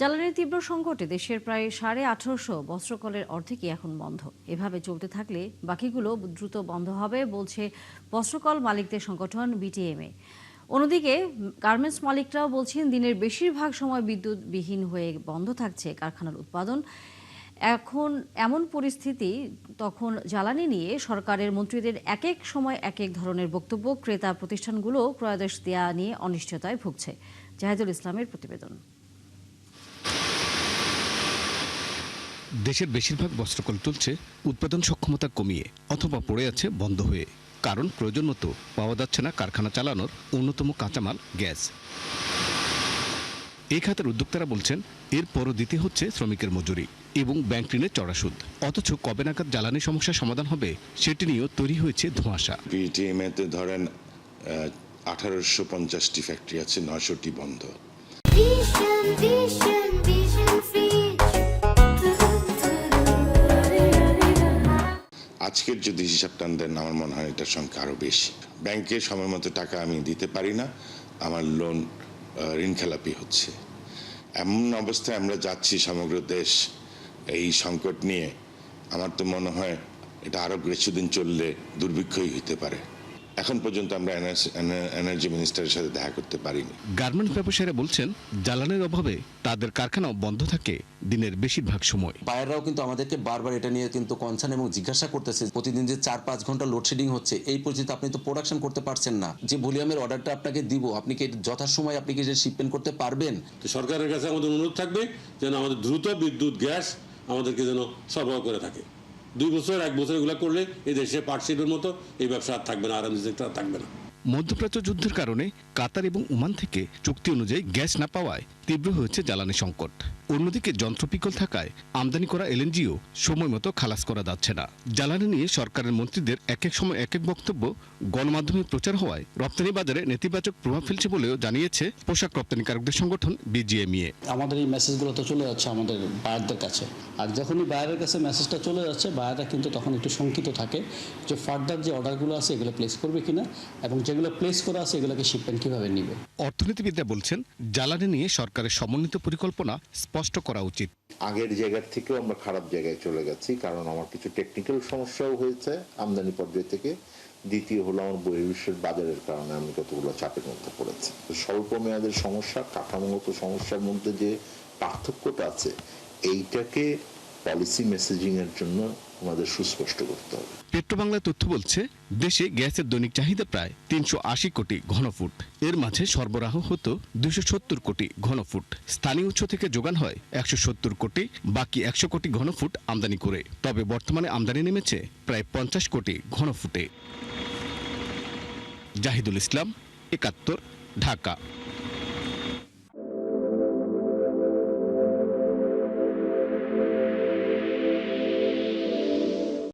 জ্বালানির তীব্র সংকটে দেশের প্রায় 1850 বস্ত্রকলের অর্ধেকই এখন বন্ধ। এভাবে চলতে থাকলে বাকিগুলো দ্রুত বন্ধ হবে বলছে বস্ত্রকল মালিকদের সংগঠন বিটিএমএ। অন্যদিকে গার্মেন্টস মালিকরাও বলছেন দিনের বেশিরভাগ সময় বিদ্যুৎবিহীন হয়ে বন্ধ থাকছে কারখানার উৎপাদন। এখন এমন পরিস্থিতি, তখন জ্বালানি নিয়ে সরকারের মন্ত্রীদের এক এক সময় এক এক ধরনের বক্তব্য, ক্রেতা প্রতিষ্ঠানগুলো ক্রয়াদেশ দেওয়া নিয়ে অনিশ্চয়তায় ভুগছে। জাহিদুল ইসলামের প্রতিবেদন। দেশের বেশিরভাগ বস্ত্রকল চলছে উৎপাদন সক্ষমতা কমিয়ে অথবা পড়ে আছে বন্ধ হয়ে, কারণ প্রয়োজন মতো পাওয়া যাচ্ছে না কারখানা চালানোর অন্যতম কাঁচামাল গ্যাস। এই খাতের উদ্যোক্তারা বলছেন এরপরও দিতে হচ্ছে শ্রমিকের মজুরি এবং ব্যাংক ঋণের চড়া সুদ। অথচ কবে নাগাদ জ্বালানি সমস্যার সমাধান হবে সেটি নিয়েও তৈরি হয়েছে ধোঁয়াশা। বিটিএমএতে ধরেন 1850টি ফ্যাক্টরি আছে, 900টি বন্ধ। আজকের যদি হিসাব টান দেন আমার মনে হয় এটার সংখ্যা আরো বেশি। ব্যাংকে সময় মতো টাকা আমি দিতে পারি না, আমার লোন ঋণ খেলাপি হচ্ছে। এমন অবস্থায় আমরা যাচ্ছি সমগ্র দেশ এই সংকট নিয়ে। আমার তো মনে হয় এটা আরো কিছুদিন চললে দুর্ভিক্ষই হতে পারে। এখন পর্যন্ত আমরা এনার্জি মিনিস্টারের সাথে দেখা করতে পারিনি। গার্মেন্টস ব্যবসায়ীরা বলছেন জ্বালানির অভাবে তাদের কারখানাও বন্ধ থাকে দিনের বেশিরভাগ সময়। বায়াররাও কিন্তু আমাদেরকে বারবার এটা নিয়ে কিন্তু কনসার্ন এবং জিজ্ঞাসা করতেছে, প্রতিদিন যে 4-5 ঘন্টা লোডশেডিং হচ্ছে, এই পরিস্থিতিতে আপনি তো প্রোডাকশন করতে পারছেন না। যে ভলিউমের অর্ডারটা আপনাকে দিব, আপনি কি যথাসময়ে আপনি কি শিপমেন্ট করতে পারবেন? তো সরকারের কাছে আমাদের অনুরোধ থাকবে যেন আমাদের দ্রুত বিদ্যুৎ গ্যাস আমাদেরকে যেন সরবরাহ করে থাকে। 2 বছর 1 বছর এগুলো করলে এই দেশে পার্টশিপের মতো এই ব্যবসা আর থাকবে না, আরামসে থাকবে না। মধ্যপ্রাচ্য যুদ্ধের কারণে কাতার এবং ওমান থেকে চুক্তি অনুযায়ী গ্যাস না পাওয়ায় তীব্র হয়েছে জ্বালানি সংকট। অন্যদিকে যন্ত্রপিকল থাকায় আমদানি করা এলএনজিও সময় মতো খালাস করা যাচ্ছে না। জ্বালানি নিয়ে সরকারের মন্ত্রীদের এক এক সময় এক এক বক্তব্য গণমাধ্যমে প্রচার হওয়ায় রপ্তানি বাজারে নেতিবাচক প্রভাব ফেলছে বলেও জানিয়েছে পোশাক রপ্তানিকারকদের সংগঠন বিজিএমইএ। আমাদের এই মেসেজগুলো তো চলে যাচ্ছে আমাদের বায়ারদের কাছে, আর যখনই বায়ারের কাছে মেসেজটা চলে যাচ্ছে বায়াররা কিন্তু তখন একটু শঙ্কিত থাকে যে ফার্দার যে অর্ডারগুলো আছে এগুলো প্লেস করবে কিনা, এবং যেগুলো প্লেস করা আছে এগুলোকে শিপমেন্ট কিভাবে নিবে। অর্থনীতিবিদরা বলছেন জ্বালানি নিয়ে সরকারের সমন্বিত পরিকল্পনা স্পষ্ট করা উচিত। আগের জায়গার থেকেও আমরা খারাপ জায়গায় চলে গেছি, কারণ আমার কিছু টেকনিক্যাল সমস্যাও হয়েছে আমদানি পর্যায় থেকে। দ্বিতীয় হলো আমার বহির্বিশ্বের বাজারের কারণে আমি কতগুলো চাপের মধ্যে পড়েছি। স্বল্প মেয়াদের সমস্যা, কাঠামোগত সমস্যার মধ্যে যে পার্থক্যটা আছে এইটাকে পলিসি মেসেজিং এর জন্য আমাদের সুস্পষ্ট করতে হবে। পেট্রোবাংলার তথ্য বলছে দেশে গ্যাসের দৈনিক চাহিদা প্রায় 380 কোটি ঘনফুট। এর মাঝে সরবরাহ হতো 270 কোটি ঘনফুট। স্থানীয় উৎস থেকে যোগান হয় 170 কোটি, বাকি 100 কোটি ঘনফুট আমদানি করে। তবে বর্তমানে আমদানি নেমেছে প্রায় 50 কোটি ঘনফুটে। জাহিদুল ইসলাম, 71, ঢাকা।